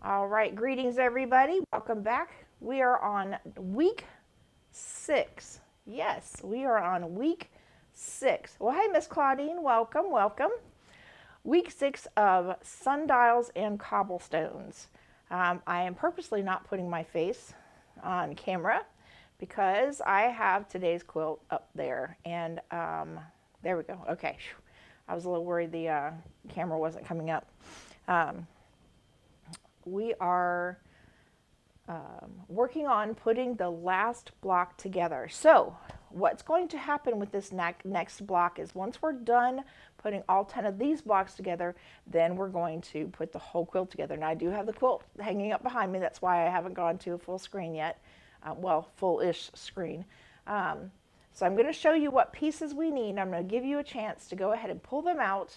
All right, greetings everybody. Welcome back. We are on week 6. Yes, we are on week 6. Well, hey, Miss Claudine, welcome, welcome. Week 6 of Sundials and Cobblestones. I am purposely not putting my face on camera because I have today's quilt up there. And there we go. Okay. I was a little worried the camera wasn't coming up. We are working on putting the last block together. So what's going to happen with this next block is once we're done putting all 10 of these blocks together, then we're going to put the whole quilt together. Now I do have the quilt hanging up behind me. That's why I haven't gone to a full screen yet. Well, full-ish screen. So I'm going to show you what pieces we need. I'm going to give you a chance to go ahead and pull them out.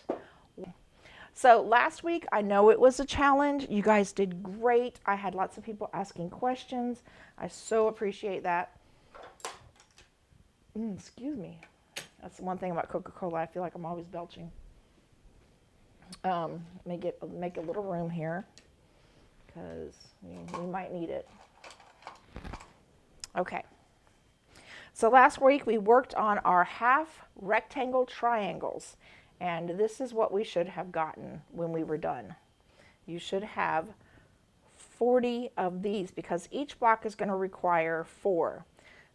So last week, I know it was a challenge. You guys did great. I had lots of people asking questions. I so appreciate that. Excuse me. That's the one thing about Coca-Cola. I feel like I'm always belching. Make a little room here because we might need it. Okay. So last week we worked on our half rectangle triangles, and this is what we should have gotten when we were done. You should have 40 of these because each block is going to require 4.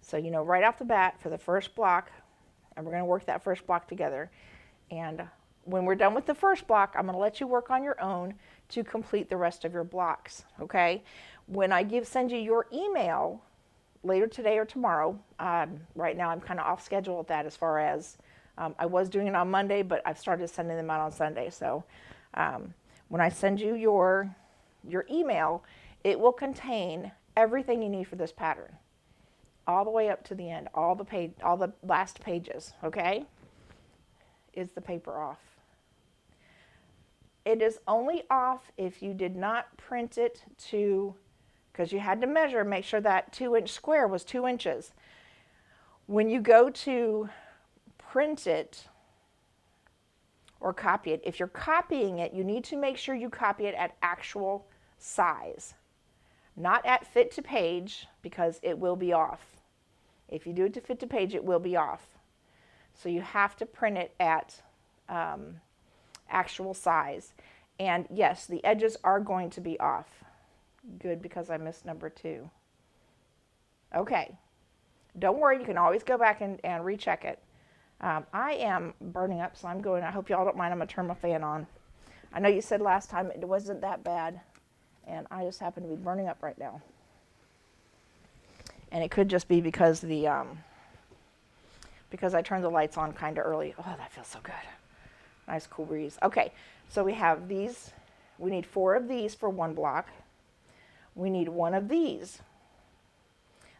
So you know right off the bat for the first block, and we're going to work that first block together. And when we're done with the first block, I'm going to let you work on your own to complete the rest of your blocks, okay? When I send you your email later today or tomorrow. Right now I'm kind of off schedule with that as far as I was doing it on Monday, but I've started sending them out on Sunday. So when I send you your email, it will contain everything you need for this pattern, all the way up to the end, all the last pages. Okay, is the paper off? It is only off if you did not print it to, because you had to measure, make sure that 2-inch square was 2 inches. When you go to print it or copy it, if you're copying it, you need to make sure you copy it at actual size, not at fit to page, because it will be off. If you do it to fit to page, it will be off. So you have to print it at actual size. And yes, the edges are going to be off. Good, because I missed number 2. Okay, don't worry, you can always go back and recheck it. I am burning up, so I'm going. I hope y'all don't mind. I'm going to turn my fan on. I know you said last time it wasn't that bad, and I just happen to be burning up right now. And it could just be because because I turned the lights on kind of early. Oh, that feels so good. Nice cool breeze. Okay, so we have these. We need 4 of these for 1 block. We need 1 of these.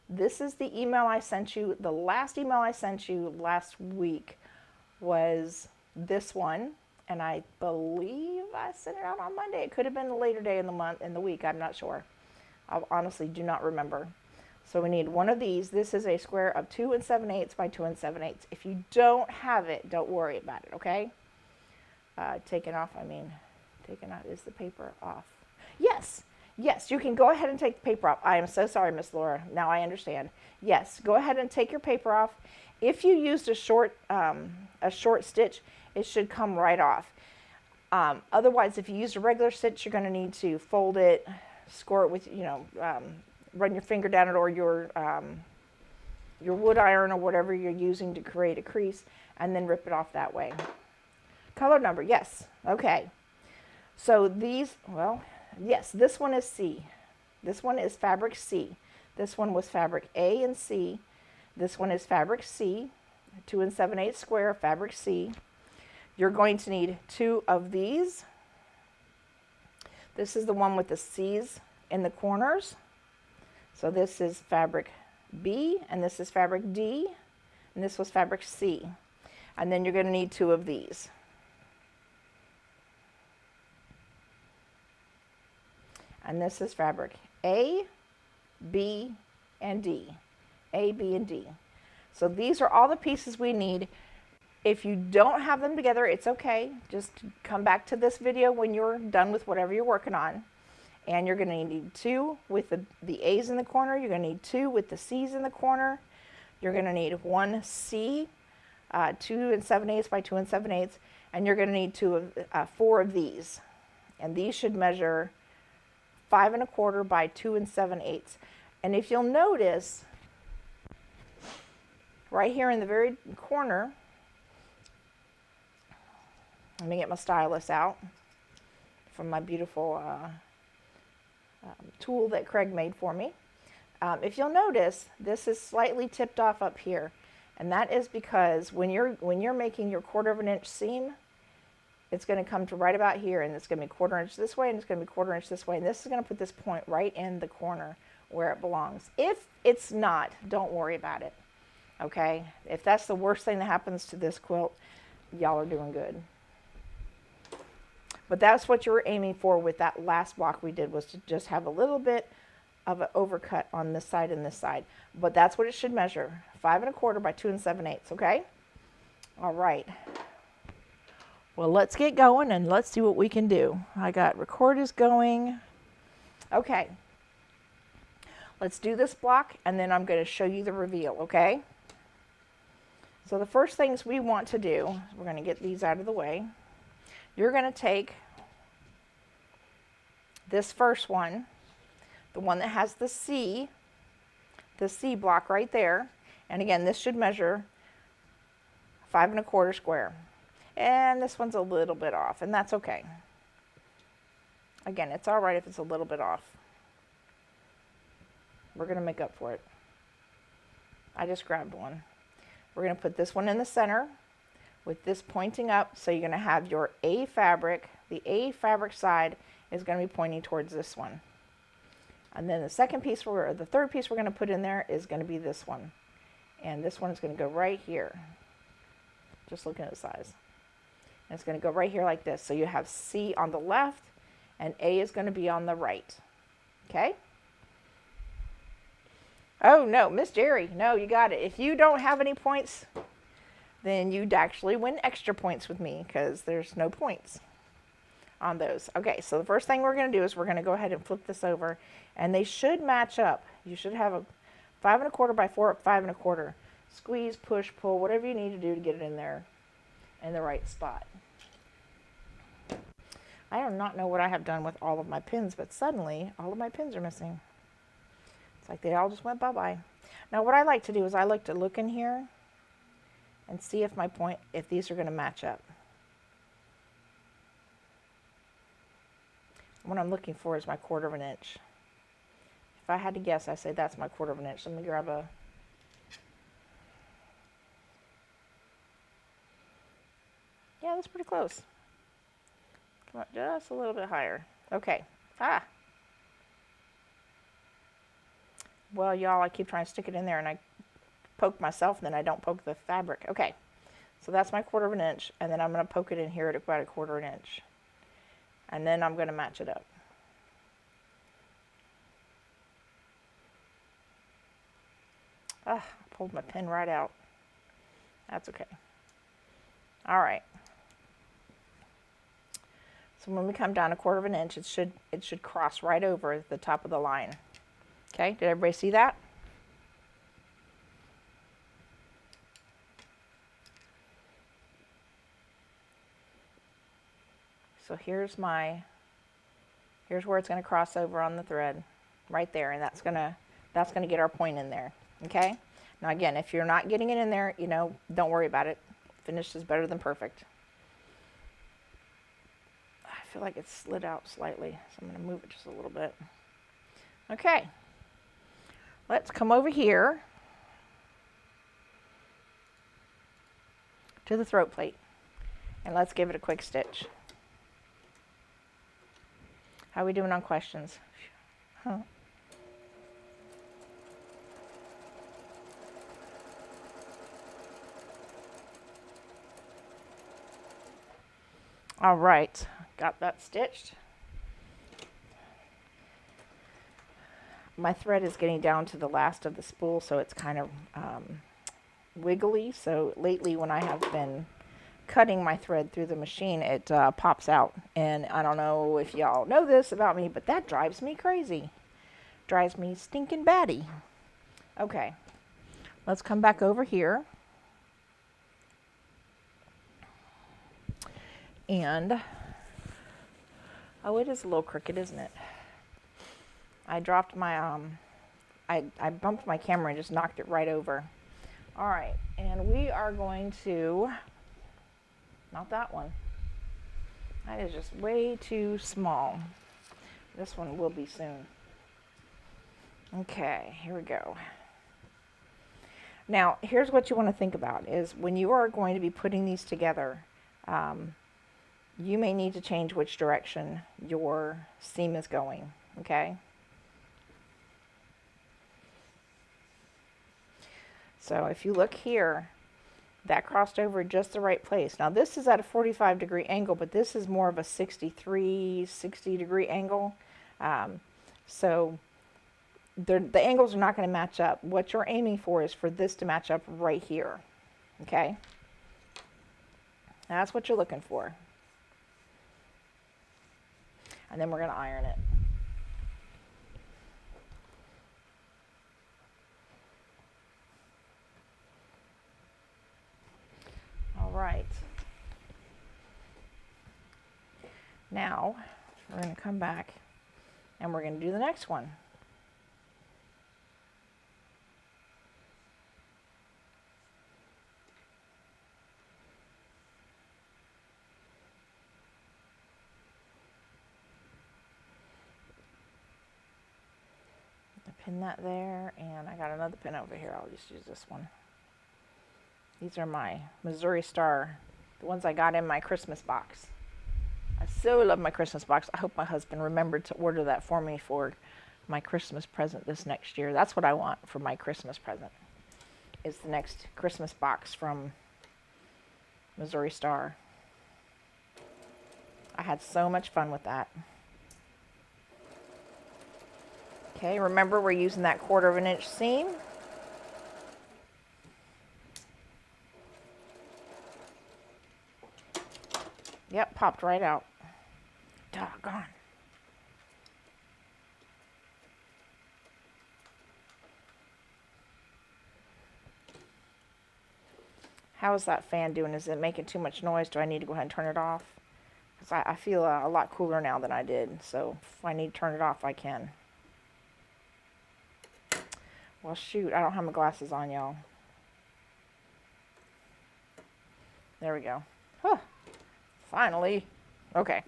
This is the email I sent you. The last email I sent you last week was this one, and I believe I sent it out on Monday. It could have been a later day in the week. I'm not sure. I honestly do not remember. So we need 1 of these. This is a square of 2 7/8 by 2 7/8. If you don't have it, don't worry about it, okay? Taken off, is the paper off? Yes. Yes, you can go ahead and take the paper off. I am so sorry, Miss Laura. Now I understand. Yes, go ahead and take your paper off. If you used a short stitch, it should come right off. Otherwise, if you used a regular stitch, you're going to need to fold it, score it with, run your finger down it, or your wood iron or whatever you're using to create a crease, and then rip it off that way. Color number, yes. Okay. So these, well, yes, this one is C. This one is fabric C. This one was fabric A and C. This one is fabric C, 2 7/8 square, fabric C. You're going to need 2 of these. This is the one with the C's in the corners. So this is fabric B, and this is fabric D, and this was fabric C. And then you're going to need 2 of these. And this is fabric A, B, and D. A, B, and D. So these are all the pieces we need. If you don't have them together, it's okay. Just come back to this video when you're done with whatever you're working on. And you're going to need 2 with the A's in the corner. You're going to need 2 with the C's in the corner. You're going to need 1 C, 2 7/8 by 2 7/8, and you're going to need 4 of these. And these should measure 5 1/4 by 2 7/8. And if you'll notice, right here in the very corner, let me get my stylus out from my beautiful tool that Craig made for me. If you'll notice, this is slightly tipped off up here, and that is because when you're making your 1/4 inch seam, it's going to come to right about here, and it's going to be 1/4 inch this way, and it's going to be 1/4 inch this way, and this is going to put this point right in the corner where it belongs. If it's not, don't worry about it, okay? If that's the worst thing that happens to this quilt, y'all are doing good. But that's what you were aiming for with that last block we did, was to just have a little bit of an overcut on this side and this side. But that's what it should measure, 5 1/4 by 2 7/8, okay? All right. Well, let's get going and let's see what we can do. I got recorders going. Okay. Let's do this block, and then I'm going to show you the reveal, okay? So the first things we want to do, we're going to get these out of the way. You're going to take this first one, the one that has the C block right there. And again, this should measure 5 1/4 square. And this one's a little bit off, and that's okay. Again, it's all right if it's a little bit off. We're going to make up for it. I just grabbed one. We're going to put this one in the center with this pointing up. So you're going to have your A fabric. The A fabric side is going to be pointing towards this one. And then the third piece we're going to put in there is going to be this one. And this one is going to go right here. Just looking at the size. And it's going to go right here like this. So you have C on the left, and A is going to be on the right. Okay? Oh, no, Miss Jerry. No, you got it. If you don't have any points, then you'd actually win extra points with me, because there's no points on those. Okay, so the first thing we're going to do is we're going to go ahead and flip this over, and they should match up. You should have a 5 1/4 by 4 5 1/4. Squeeze, push, pull, whatever you need to do to get it in there in the right spot. I do not know what I have done with all of my pins, but suddenly all of my pins are missing. It's like they all just went bye-bye. Now what I like to do is I like to look in here and see if these are going to match up. What I'm looking for is my 1/4 inch. If I had to guess, I say that's my 1/4 inch. Let me grab a... Yeah, that's pretty close. Come on, just a little bit higher. Okay. Well, y'all, I keep trying to stick it in there, and I poke myself, and then I don't poke the fabric. Okay. So that's my 1/4 inch, and then I'm going to poke it in here at about a 1/4 inch. And then I'm going to match it up. I pulled my pin right out. That's okay. All right. So when we come down a 1/4 inch, it should cross right over the top of the line. Okay, did everybody see that? So here's where it's going to cross over on the thread, right there, and that's going to get our point in there. Okay. Now again, if you're not getting it in there, don't worry about it. Finished is better than perfect. I feel like it's slid out slightly, so I'm going to move it just a little bit. Okay. Let's come over here to the throat plate, and let's give it a quick stitch. How are we doing on questions? Huh. All right, got that stitched. My thread is getting down to the last of the spool, so it's kind of wiggly. So lately when I have been cutting my thread through the machine, it pops out. And I don't know if y'all know this about me, but that drives me crazy. Drives me stinking batty. Okay, let's come back over here. And, oh, it is a little crooked, isn't it? I dropped my, I bumped my camera and just knocked it right over. All right, and we are going to, not that one. That is just way too small. This one will be soon. Okay, here we go. Now, here's what you want to think about is when you are going to be putting these together, you may need to change which direction your seam is going, okay? So if you look here, that crossed over just the right place. Now this is at a 45-degree angle, but this is more of a 60-degree angle. So the angles are not going to match up. What you're aiming for is for this to match up right here, okay? That's what you're looking for. And then we're going to iron it. All right. Now, we're going to come back and we're going to do the next one. Pin that there, and I got another pin over here. I'll just use this one. These are my Missouri Star, the ones I got in my Christmas box. I so love my Christmas box. I hope my husband remembered to order that for me for my Christmas present this next year. That's what I want for my Christmas present, is the next Christmas box from Missouri Star. I had so much fun with that. Okay, remember we're using that 1/4 inch seam. Yep, popped right out. Doggone. How is that fan doing? Is it making too much noise? Do I need to go ahead and turn it off? Because I feel a lot cooler now than I did. So if I need to turn it off, I can. Well, shoot, I don't have my glasses on, y'all. There we go. Huh. Finally. Okay.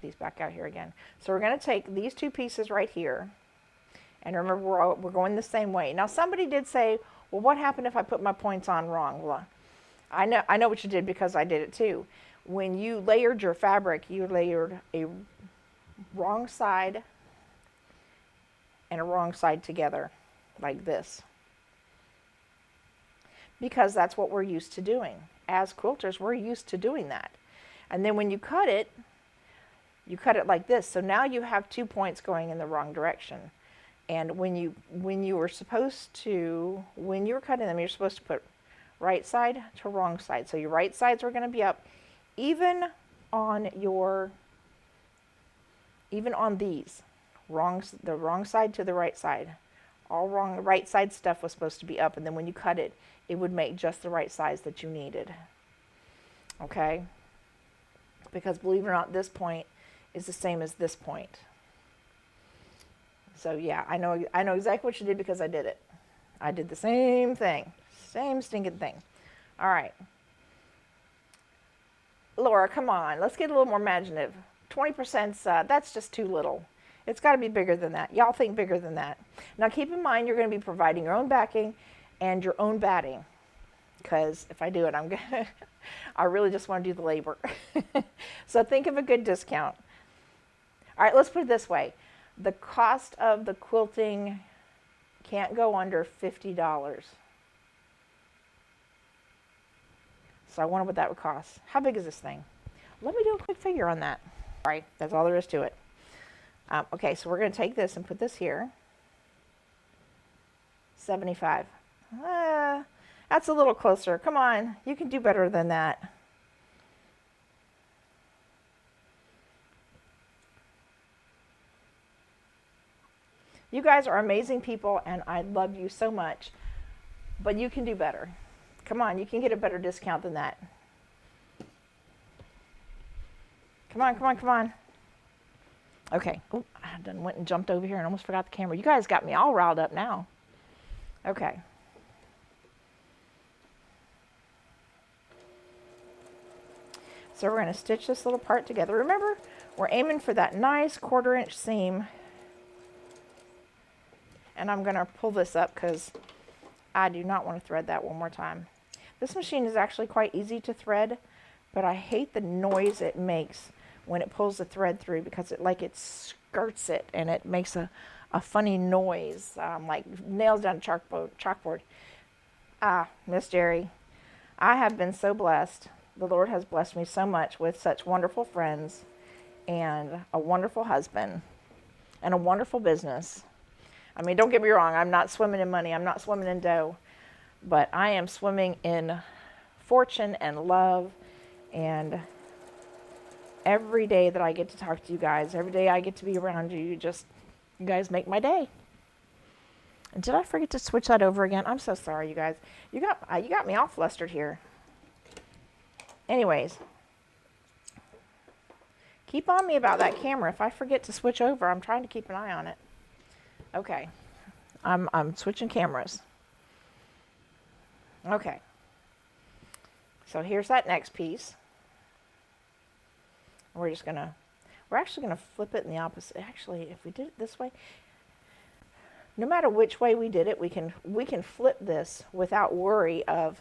These back out here again. So we're going to take these two pieces right here. And remember, we're going the same way. Now, somebody did say, well, what happened if I put my points on wrong? Well, I know what you did because I did it too. When you layered your fabric, you layered a wrong side and a wrong side together. Like this, because that's what we're used to doing. As quilters, we're used to doing that. And then when you cut it like this. So now you have 2 points going in the wrong direction. And when you were cutting them, you're supposed to put right side to wrong side. So your right sides are going to be up, even on these, the wrong side to the right side. All wrong, the right side stuff was supposed to be up, and then when you cut it, it would make just the right size that you needed. Okay? Because believe it or not, this point is the same as this point. So yeah, I know exactly what you did because I did it. I did the same thing. Same stinking thing. All right. Laura, come on. Let's get a little more imaginative. 20%, that's just too little. It's got to be bigger than that. Y'all think bigger than that. Now keep in mind you're going to be providing your own backing and your own batting. Because if I do it, I really just want to do the labor. So think of a good discount. All right, let's put it this way. The cost of the quilting can't go under $50. So I wonder what that would cost. How big is this thing? Let me do a quick figure on that. All right, that's all there is to it. Okay, so we're going to take this and put this here. 75. That's a little closer. Come on, you can do better than that. You guys are amazing people, and I love you so much. But you can do better. Come on, you can get a better discount than that. Come on, come on, come on. Okay. Oh, I done went and jumped over here and almost forgot the camera. You guys got me all riled up now. Okay. So we're going to stitch this little part together. Remember, we're aiming for that nice 1/4 inch seam. And I'm going to pull this up because I do not want to thread that one more time. This machine is actually quite easy to thread, but I hate the noise it makes when it pulls the thread through because it skirts it and it makes a funny noise, like nails down a chalkboard. Miss Jerry, I have been so blessed. The Lord has blessed me so much with such wonderful friends and a wonderful husband and a wonderful business. I mean, don't get me wrong, I'm not swimming in money, I'm not swimming in dough, but I am swimming in fortune and love, and every day that I get to talk to you guys, every day I get to be around you, you guys make my day. And did I forget to switch that over again? I'm so sorry, you guys. You got me all flustered here. Anyways, keep on me about that camera. If I forget to switch over, I'm trying to keep an eye on it. Okay, I'm switching cameras. Okay, so here's that next piece. We're actually gonna flip it in the opposite. Actually, if we did it this way, no matter which way we did it, we can flip this without worry of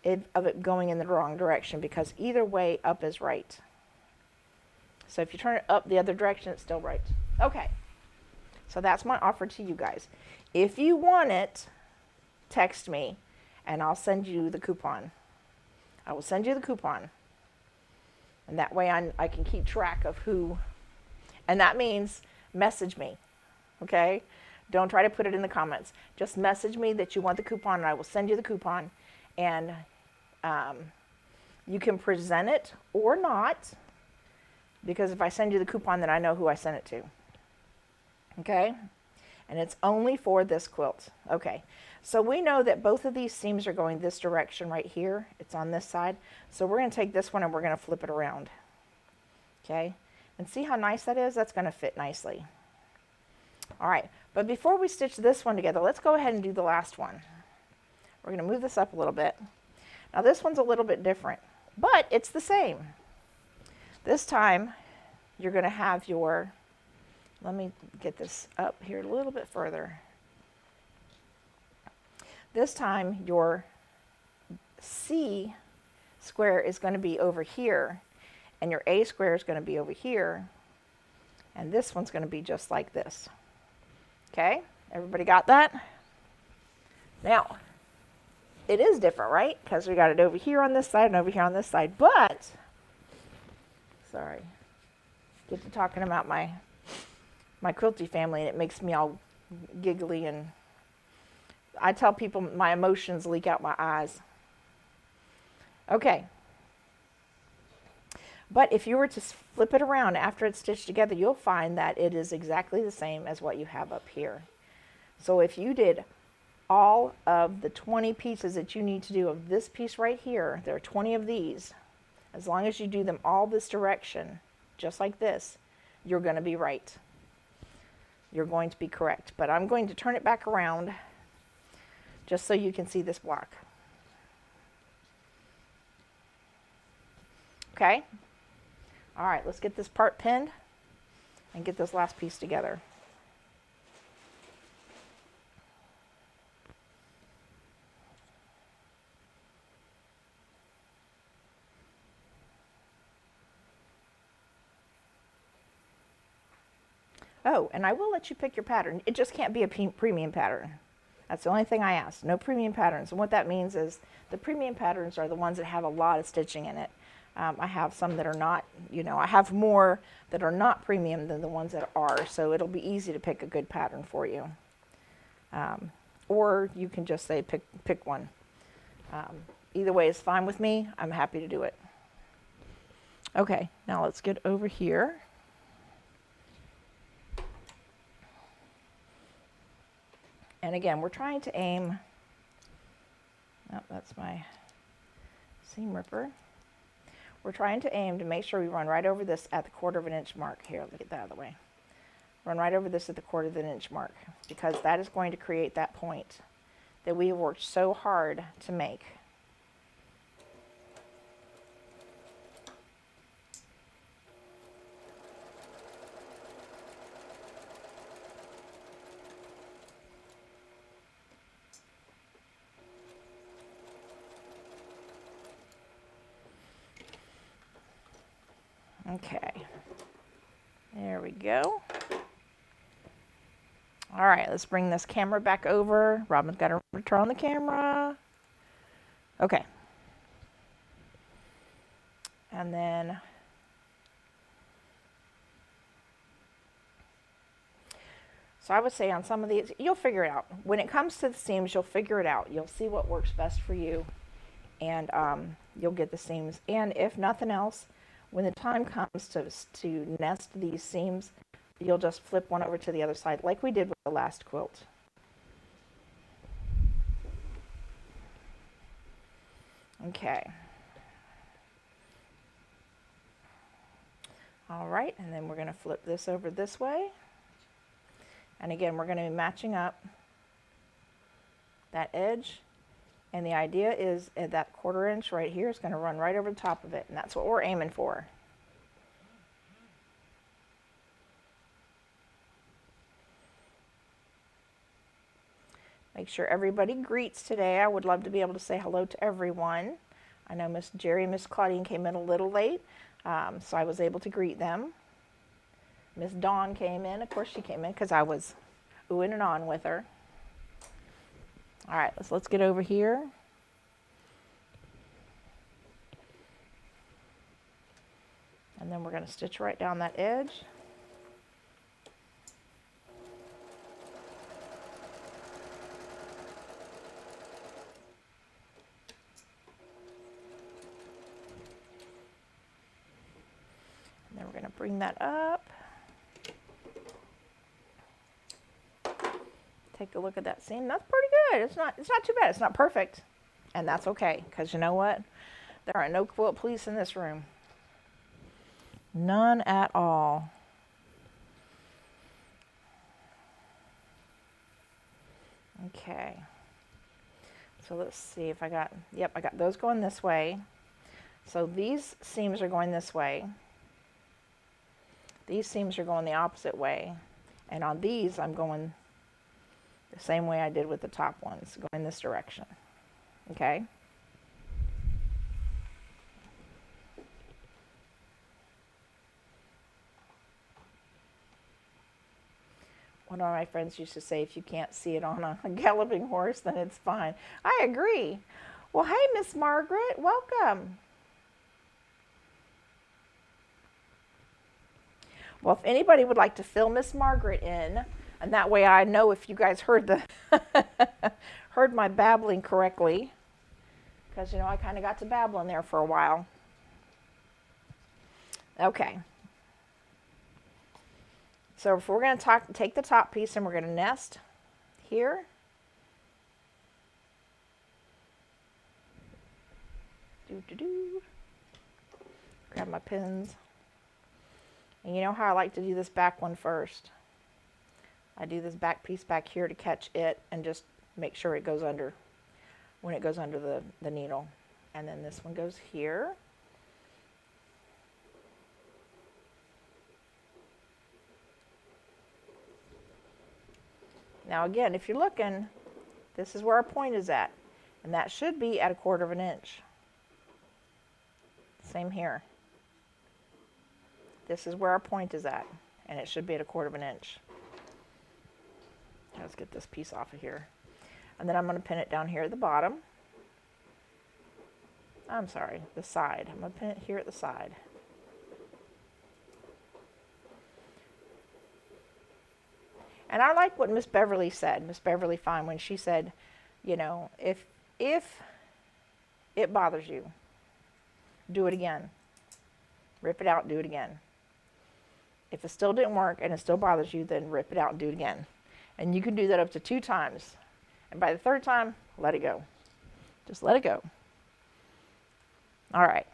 it going in the wrong direction, because either way up is right. So if you turn it up the other direction, it's still right. Okay. So that's my offer to you guys. If you want it, text me and I'll send you the coupon. I will send you the coupon. And that way I can keep track of who. And that means message me. Okay? Don't try to put it in the comments. Just message me that you want the coupon and I will send you the coupon. And you can present it or not. Because if I send you the coupon, then I know who I sent it to. Okay, and it's only for this quilt. Okay, so we know that both of these seams are going this direction right here. It's on this side. So we're going to take this one and we're going to flip it around. Okay, and see how nice that is? That's going to fit nicely. All right, but before we stitch this one together, let's go ahead and do the last one. We're going to move this up a little bit. Now this one's a little bit different, but it's the same. This time you're going to have your, let me get this up here a little bit further. This time your C square is going to be over here, and your A square is going to be over here, and this one's going to be just like this. Okay, everybody got that? Now, it is different, right? Because we got it over here on this side and over here on this side, but, sorry, get to talking about my quilty family, and it makes me all giggly, and I tell people my emotions leak out my eyes. Okay. But if you were to flip it around after it's stitched together, you'll find that it is exactly the same as what you have up here. So if you did all of the 20 pieces that you need to do of this piece right here, there are 20 of these, as long as you do them all this direction, just like this, you're going to be right. You're going to be correct. But I'm going to turn it back around just so you can see this block. Okay? All right, let's get this part pinned and get this last piece together. Oh, and I will let you pick your pattern. It just can't be a premium pattern. That's the only thing I ask. No premium patterns. And what that means is the premium patterns are the ones that have a lot of stitching in it. I have some that are not, I have more that are not premium than the ones that are. So it'll be easy to pick a good pattern for you. Or you can just say pick one. Either way is fine with me. I'm happy to do it. Okay, now let's get over here. And again, we're trying to aim, oh, that's my seam ripper. We're trying to aim to make sure we run right over this at the 1/4 inch mark. Here, let me get that out of the way. Run right over this at the 1/4 inch mark, because that is going to create that point that we have worked so hard to make. Okay, there we go. All right, let's bring this camera back over. Robin's got to turn on the camera. Okay. And then so I would say on some of these, you'll figure it out. When it comes to the seams, you'll figure it out. You'll see what works best for you, and you'll get the seams. And if nothing else, when the time comes to nest these seams, you'll just flip one over to the other side, like we did with the last quilt. Okay. All right, and then we're going to flip this over this way. And again, we're going to be matching up that edge. And the idea is that 1/4 inch right here is going to run right over the top of it. And that's what we're aiming for. Make sure everybody greets today. I would love to be able to say hello to everyone. I know Miss Jerry and Miss Claudine came in a little late, so I was able to greet them. Miss Dawn came in. Of course she came in because I was oohing and on with her. All right, let's get over here. And then we're going to stitch right down that edge. And then we're going to bring that up. Take a look at that seam. That's pretty good. It's not too bad. It's not perfect. And that's okay, because you know what? There are no quilt police in this room. None at all. Okay. So let's see if I got, yep, I got those going this way. So these seams are going this way. These seams are going the opposite way. And on these, I'm going the same way I did with the top ones, going this direction. Okay? One of my friends used to say, if you can't see it on a galloping horse, then it's fine. I agree. Well, hey, Miss Margaret, welcome. Well, if anybody would like to fill Miss Margaret in, and that way I know if you guys heard the heard my babbling correctly, because, you know, I kind of got to babbling there for a while. Okay. So if we're going to take the top piece and we're going to nest here. Grab my pins. And you know how I like to do this back one first. I do this back piece back here to catch it and just make sure it goes under, when it goes under the needle. And then this one goes here. Now again, if you're looking, this is where our point is at. And that should be at 1/4 inch. Same here. This is where our point is at. And it should be at 1/4 inch. Let's get this piece off of here. And then I'm going to pin it down here at the bottom. I'm sorry, the side. I'm going to pin it here at the side. And I like what Miss Beverly said, Miss Beverly Fine, when she said, you know, if it bothers you, do it again. Rip it out, do it again. If it still didn't work and it still bothers you, then rip it out and do it again. And you can do that up to 2 times. And by the 3rd time, let it go. Just let it go. All right.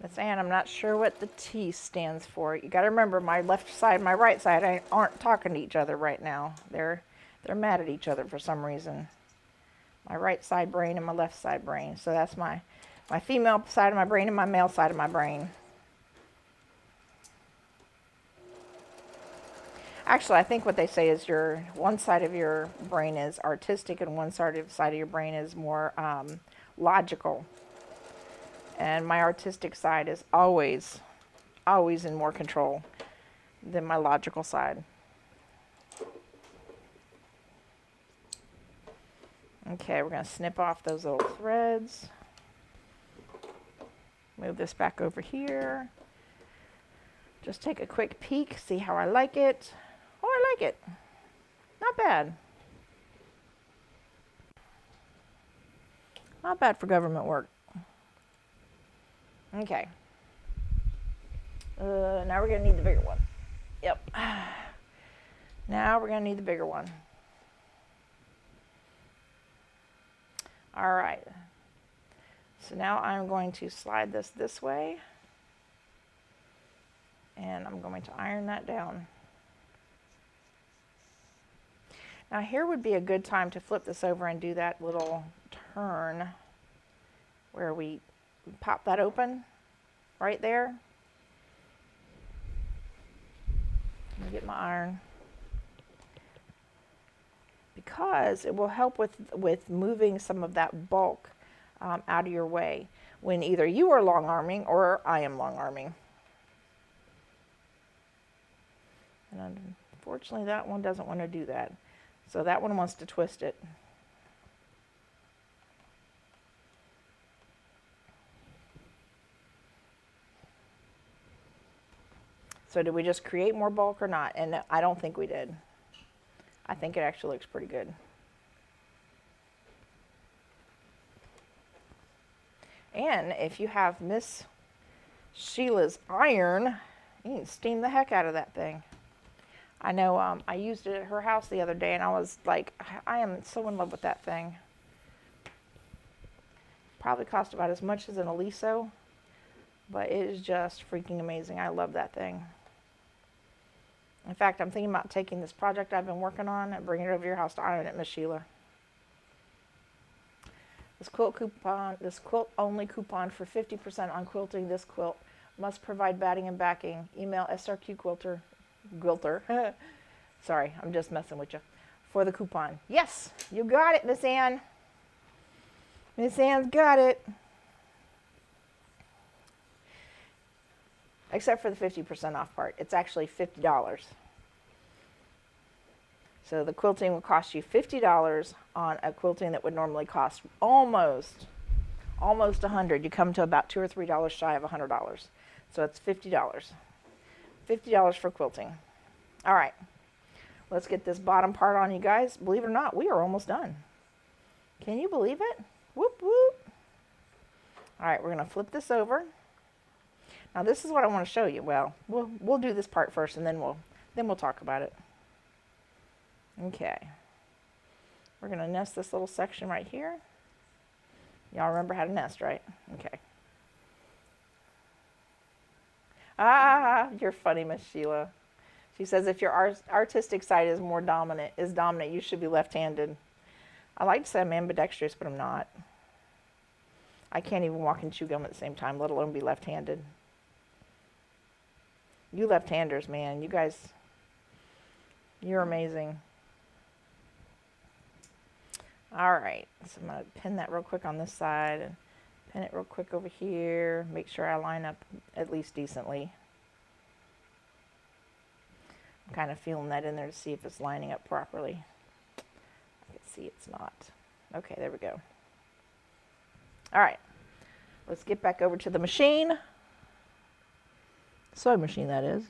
Miss Ann, I'm not sure what the T stands for. You got to remember, my left side and my right side aren't talking to each other right now. They're mad at each other for some reason. My right side brain and my left side brain. So that's my female side of my brain and my male side of my brain. Actually, I think what they say is one side of your brain is artistic and one side of your brain is more logical. And my artistic side is always in more control than my logical side. Okay, we're going to snip off those little threads. Move this back over here. Just take a quick peek, see how I like it. Oh, I like it. Not bad. Not bad for government work. Okay. Now we're going to need the bigger one. Yep. Now we're going to need the bigger one. All right. So now I'm going to slide this way. And I'm going to iron that down. Now here would be a good time to flip this over and do that little turn where we pop that open right there. Let me get my iron. Because it will help with moving some of that bulk out of your way when either you are long arming or I am long arming. And unfortunately that one doesn't want to do that. So that one wants to twist it. So did we just create more bulk or not? And I don't think we did. I think it actually looks pretty good. And if you have Miss Sheila's iron, you can steam the heck out of that thing. I know I used it at her house the other day and I was like, I am so in love with that thing. Probably cost about as much as an Aliso, but it is just freaking amazing. I love that thing. In fact, I'm thinking about taking this project I've been working on and bringing it over to your house to iron it, Miss Sheila. This quilt only coupon for 50% on quilting this quilt. Must provide batting and backing. Email SRQ Quilter. Sorry, I'm just messing with you. For the coupon. Yes, you got it, Miss Ann. Miss Ann's got it. Except for the 50% off part. It's actually $50. So the quilting will cost you $50 on a quilting that would normally cost almost $100. You come to about $2 or $3 shy of $100. So it's $50. $50 for quilting. All right. Let's get this bottom part on, you guys. Believe it or not, we are almost done. Can you believe it? Whoop, whoop. All right, we're going to flip this over. Now this is what I want to show you. Well, we'll do this part first and then we'll talk about it. Okay. We're going to nest this little section right here. Y'all remember how to nest, right? Okay. Ah, you're funny, Miss Sheila. She says if your artistic side is dominant, you should be left-handed. I like to say I'm ambidextrous, but I'm not. I can't even walk and chew gum at the same time, let alone be left-handed. You left-handers, man, you guys, you're amazing. All right, so I'm going to pin that real quick on this side and pin it real quick over here. Make sure I line up at least decently. I'm kind of feeling that in there to see if it's lining up properly. I can see it's not. Okay, there we go. All right, let's get back over to the machine. sewing machine, that is.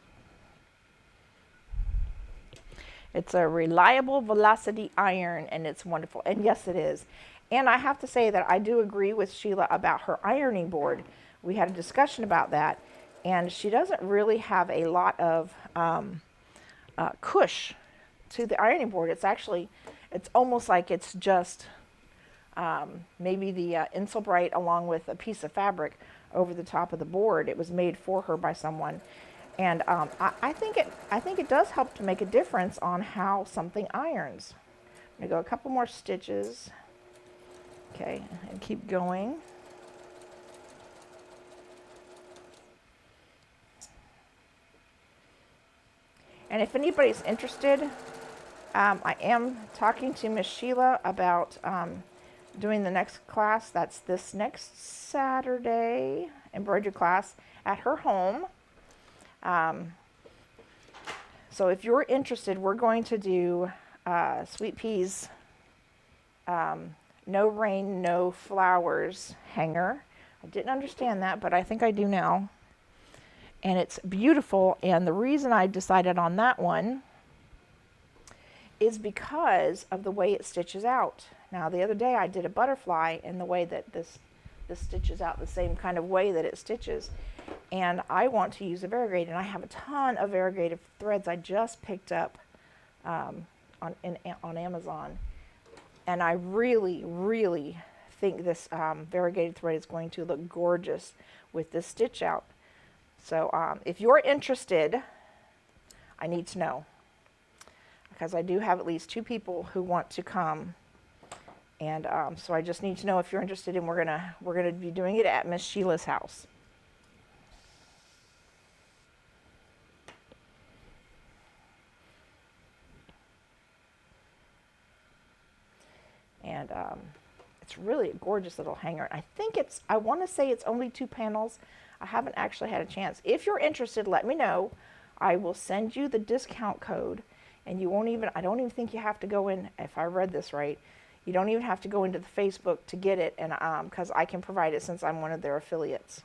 It's a reliable velocity iron, and it's wonderful. And yes, it is. And I have to say that I do agree with Sheila about her ironing board. We had a discussion about that, and she doesn't really have a lot of cush to the ironing board. It's actually, it's almost like it's just maybe the Insulbright along with a piece of fabric over the top of the board. It was made for her by someone. And I think it does help to make a difference on how something irons. I'm going to go a couple more stitches. Okay, and keep going. And if anybody's interested, I am talking to Miss Sheila about doing the next class. That's this next Saturday, embroidery class at her home. So if you're interested, we're going to do Sweet Peas No Rain, No Flowers hanger. I didn't understand that, but I think I do now. And it's beautiful, and the reason I decided on that one is because of the way it stitches out. Now, the other day I did a butterfly in the way that this stitches out the same kind of way that it stitches. And I want to use a variegated, and I have a ton of variegated threads I just picked up on Amazon. And I really, really think this variegated thread is going to look gorgeous with this stitch out. So if you're interested, I need to know, because I do have at least 2 people who want to come. And so I just need to know if you're interested, and we're gonna be doing it at Miss Sheila's house. And it's really a gorgeous little hanger. I want to say it's only 2 panels. I haven't actually had a chance. If you're interested, let me know. I will send you the discount code, and I don't even think you have to go in, if I read this right, you don't even have to go into the Facebook to get it, and because I can provide it since I'm one of their affiliates.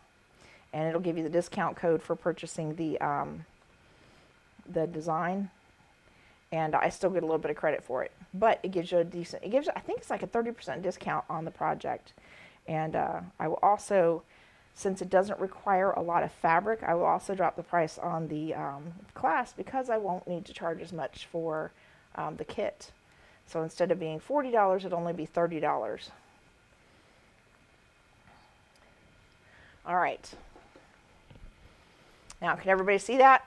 And it'll give you the discount code for purchasing the design. And I still get a little bit of credit for it, but it gives you I think it's like a 30% discount on the project. And I will also, since it doesn't require a lot of fabric, I will also drop the price on the class, because I won't need to charge as much for the kit. So instead of being $40, it'll only be $30. All right. Now, can everybody see that?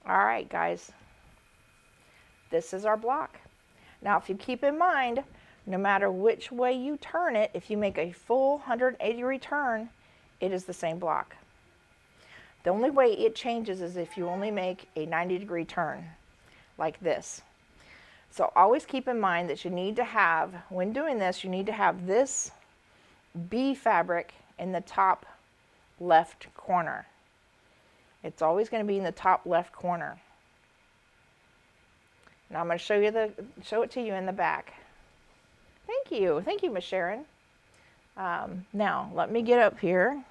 All right, guys, this is our block. Now, if you keep in mind, no matter which way you turn it, if you make a full 180-degree turn, it is the same block. The only way it changes is if you only make a 90-degree turn, like this. So always keep in mind that you need to have, when doing this, you need to have this B fabric in the top left corner. It's always going to be in the top left corner. Now I'm going to show it to you in the back. Thank you, Miss Sharon. Now let me get up here.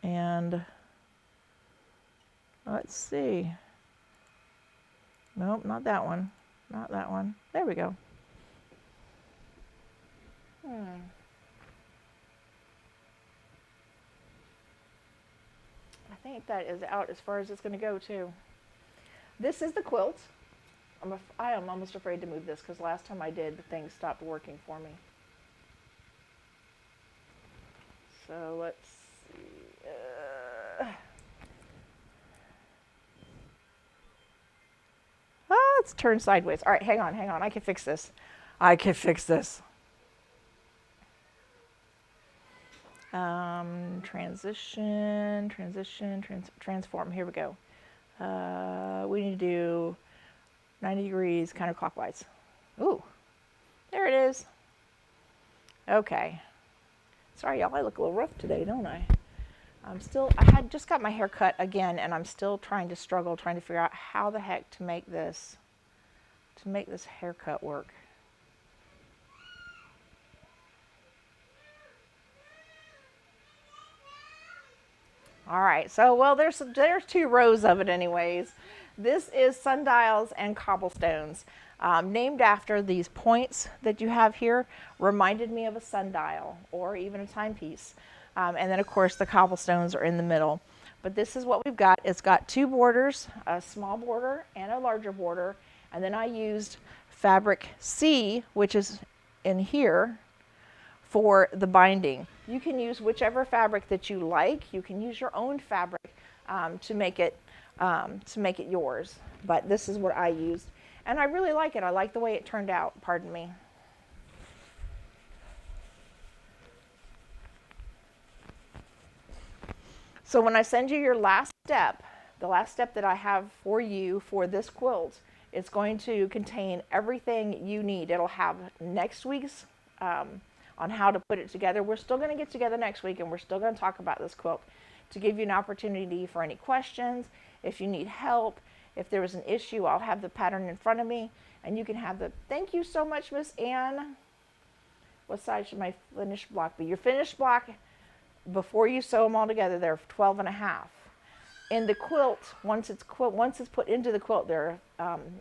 And let's see. Nope, not that one. Not that one. There we go. I think that is out as far as it's going to go too. This is the quilt. I am almost afraid to move this, because last time I did, the thing stopped working for me. So let's see. It's turned sideways. All right, hang on. I can fix this. Transform. Here we go. We need to do 90 degrees counterclockwise. Ooh, there it is. Okay. Sorry, y'all, I look a little rough today, don't I? I had just got my hair cut again, and I'm still trying to figure out how the heck to make this haircut work. All right, so well, there's 2 rows of it anyways. This is sundials and cobblestones, named after these points that you have here. Reminded me of a sundial or even a timepiece. And then of course the cobblestones are in the middle. But this is what we've got. It's got 2 borders, a small border and a larger border. And then I used fabric C, which is in here, for the binding. You can use whichever fabric that you like. You can use your own fabric to make it yours. But this is what I used, and I really like it. I like the way it turned out. Pardon me. So when I send you your last step, the last step that I have for you for this quilt, it's going to contain everything you need. It'll have next week's on how to put it together. We're still going to get together next week, and we're still going to talk about this quilt to give you an opportunity for any questions. If you need help, if there was an issue, I'll have the pattern in front of me, and you can have the, thank you so much, Miss Ann. What size should my finished block be? Your finished block, before you sew them all together, they're 12.5. In the quilt, once it's put into the quilt,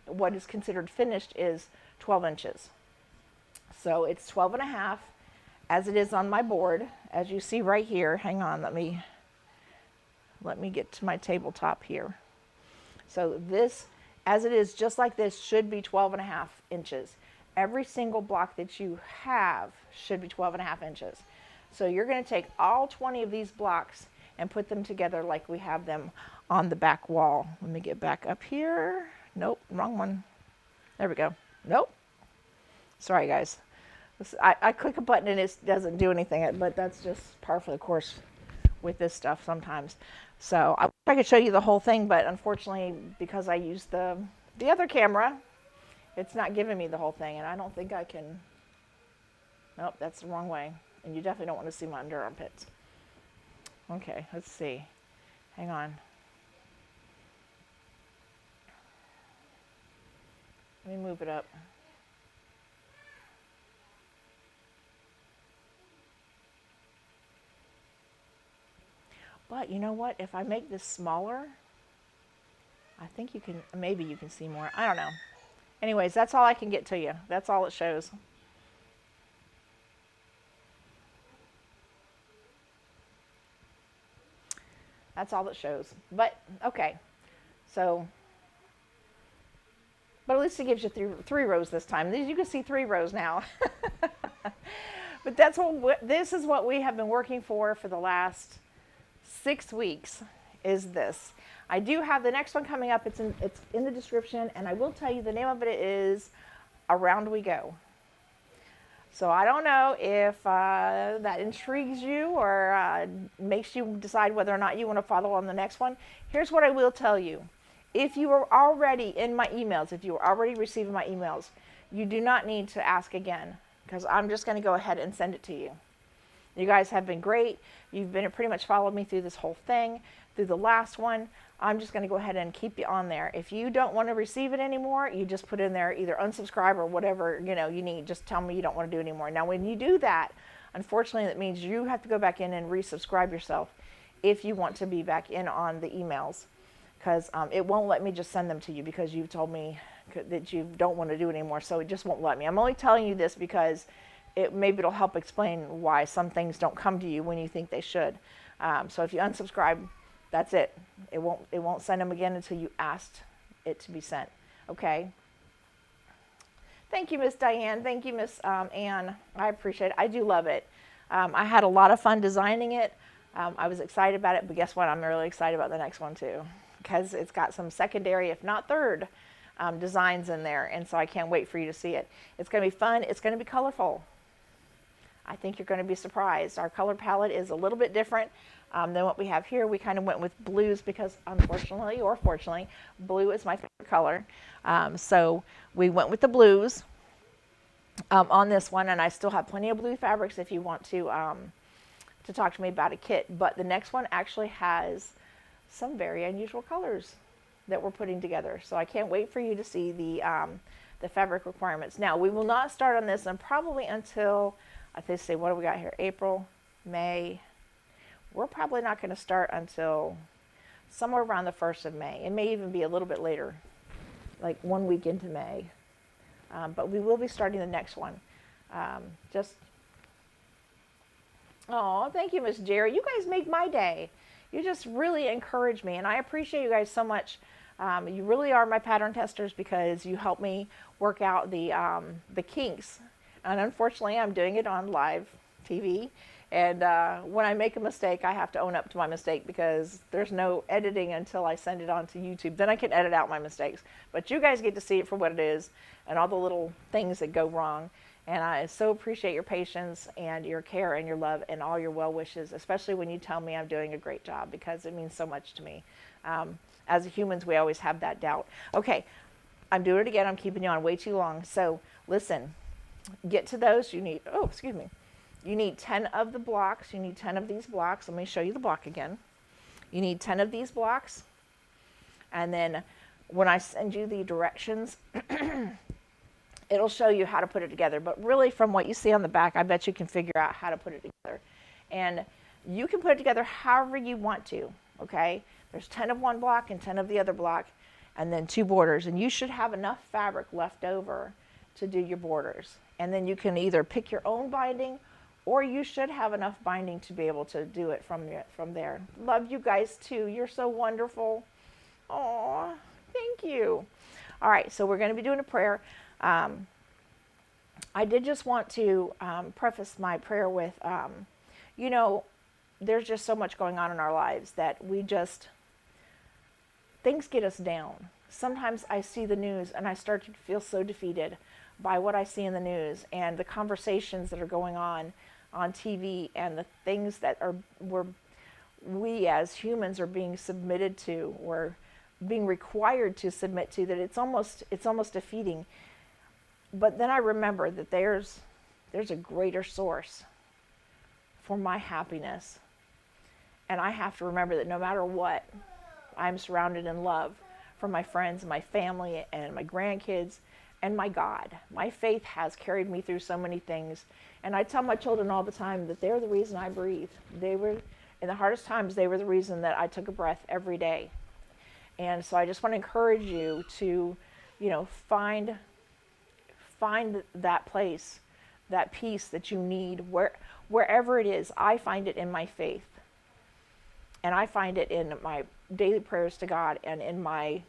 what is considered finished is 12 inches. So it's 12.5 as it is on my board, as you see right here. Hang on, let me get to my tabletop here. So this, as it is just like this, should be 12.5 inches. Every single block that you have should be 12.5 inches. So you're going to take all 20 of these blocks and put them together like we have them on the back wall. Let me get back up here. Nope, wrong one. There we go. Nope. Sorry, guys. I click a button and it doesn't do anything, but that's just par for the course with this stuff sometimes. So I wish I could show you the whole thing, but unfortunately, because I used the other camera, it's not giving me the whole thing, and I don't think I can. Nope, that's the wrong way. And you definitely don't want to see my under armpits. Okay, let's see. Hang on. Let me move it up. But you know what? If I make this smaller, I think maybe you can see more. I don't know. Anyways, that's all I can get to you. That's all it shows. That's all it shows. But, okay. So, but at least it gives you three rows this time. You can see 3 rows now. But this is what we have been working for the last 6 weeks, is this. I do have the next one coming up. It's in the description, and I will tell you the name of it is Around We Go. So I don't know if that intrigues you or makes you decide whether or not you want to follow on the next one. Here's what I will tell you. If you are already in my emails, if you are already receiving my emails, you do not need to ask again, because I'm just going to go ahead and send it to you. You guys have been great. You've been pretty much followed me through this whole thing, through the last one. I'm just going to go ahead and keep you on there. If you don't want to receive it anymore, you just put in there either unsubscribe or whatever you need. Just tell me you don't want to do anymore. Now, when you do that, unfortunately, that means you have to go back in and resubscribe yourself if you want to be back in on the emails, because it won't let me just send them to you because you've told me that you don't want to do it anymore. So it just won't let me. I'm only telling you this because maybe it'll help explain why some things don't come to you when you think they should. So if you unsubscribe, that's it. It won't send them again until you asked it to be sent. Okay. Thank you, Miss Diane. Thank you, Miss Ann. I appreciate it. I do love it. I had a lot of fun designing it. I was excited about it, but guess what? I'm really excited about the next one too, because it's got some secondary, if not third, designs in there, and so I can't wait for you to see it. It's going to be fun. It's going to be colorful. I think you're going to be surprised. Our color palette is a little bit different than what we have here. We kind of went with blues because, unfortunately or fortunately, blue is my favorite color. So we went with the blues on this one, and I still have plenty of blue fabrics if you want to to talk to me about a kit. But the next one actually has some very unusual colors that we're putting together. So I can't wait for you to see the fabric requirements. Now, we will not start on this and probably until, I think, say, what do we got here? April, May. We're probably not going to start until somewhere around the 1st of May. It may even be a little bit later, like 1 week into May. But we will be starting the next one. Oh, thank you, Miss Jerry. You guys make my day. You just really encourage me, and I appreciate you guys so much. You really are my pattern testers because you help me work out the kinks. And unfortunately, I'm doing it on live TV. And when I make a mistake, I have to own up to my mistake because there's no editing until I send it on to YouTube. Then I can edit out my mistakes. But you guys get to see it for what it is and all the little things that go wrong. And I so appreciate your patience and your care and your love and all your well wishes, especially when you tell me I'm doing a great job, because it means so much to me. As humans, we always have that doubt. Okay, I'm doing it again. I'm keeping you on way too long. So listen, get to those. You need, you need 10 of the blocks. You need 10 of these blocks. Let me show you the block again. You need 10 of these blocks. And then when I send you the directions, it'll show you how to put it together. But really, from what you see on the back, I bet you can figure out how to put it together. And you can put it together however you want to, okay? There's 10 of one block and 10 of the other block, and then 2 borders. And you should have enough fabric left over to do your borders. And then you can either pick your own binding, or you should have enough binding to be able to do it from there. Love you guys too. You're so wonderful. Oh, thank you. All right, so we're going to be doing a prayer. I did just want to preface my prayer with, there's just so much going on in our lives that things get us down. Sometimes I see the news and I start to feel so defeated by what I see in the news and the conversations that are going on TV and the things that we as humans are being submitted to or being required to submit to, that it's almost defeating. But then I remember that there's a greater source for my happiness. And I have to remember that no matter what, I'm surrounded in love from my friends, my family, and my grandkids, and my God. My faith has carried me through so many things. And I tell my children all the time that they're the reason I breathe. They were, in the hardest times, they were the reason that I took a breath every day. And so I just want to encourage you to, find that place, that peace that you need, wherever it is. I find it in my faith. And I find it in my daily prayers to God and in my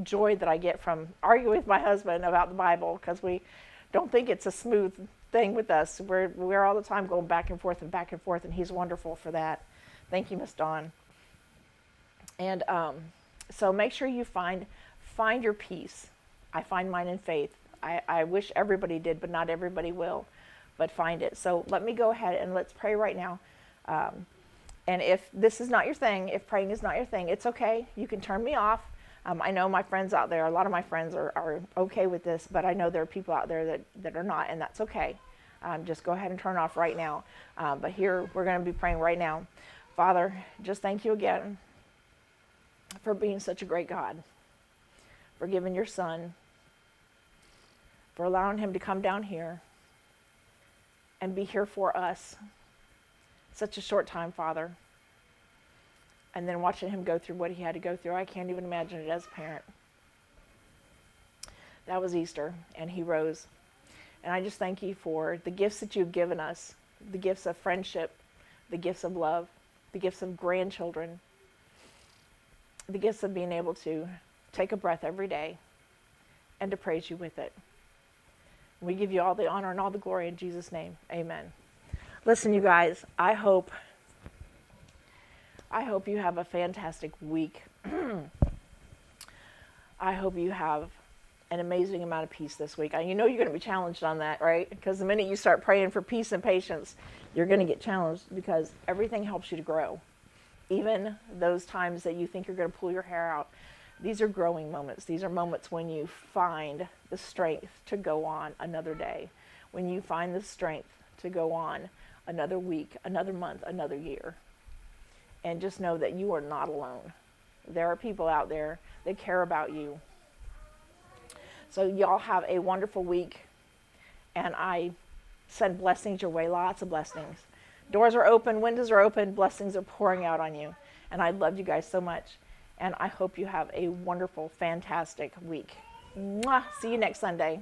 joy that I get from arguing with my husband about the Bible, because we don't think it's a smooth thing with us. We're all the time going back and forth, and he's wonderful for that. Thank you, Miss Dawn. And so make sure you find your peace. I find mine in faith. I wish everybody did, but not everybody will. But find it. So let me go ahead and let's pray right now. And if this is not your thing, if praying is not your thing, it's okay. You can turn me off. I know my friends out there, a lot of my friends are okay with this, but I know there are people out there that are not, and that's okay. Just go ahead and turn off right now. But here, we're going to be praying right now. Father, just thank you again for being such a great God, for giving your Son, for allowing him to come down here and be here for us such a short time, Father. And then watching him go through what he had to go through, I can't even imagine it as a parent. That was Easter, and he rose. And I just thank you for the gifts that you've given us, the gifts of friendship, the gifts of love, the gifts of grandchildren, the gifts of being able to take a breath every day and to praise you with it. We give you all the honor and all the glory in Jesus' name. Amen. Listen, you guys, I hope you have a fantastic week. I hope you have an amazing amount of peace this week. You know you're going to be challenged on that, right? Because the minute you start praying for peace and patience, you're going to get challenged, because everything helps you to grow. Even those times that you think you're going to pull your hair out, these are growing moments. These are moments when you find the strength to go on another day, when you find the strength to go on another week, another month, another year. And just know that you are not alone. There are people out there that care about you. So y'all have a wonderful week. And I send blessings your way, lots of blessings. Doors are open, windows are open, blessings are pouring out on you. And I love you guys so much. And I hope you have a wonderful, fantastic week. Mwah! See you next Sunday.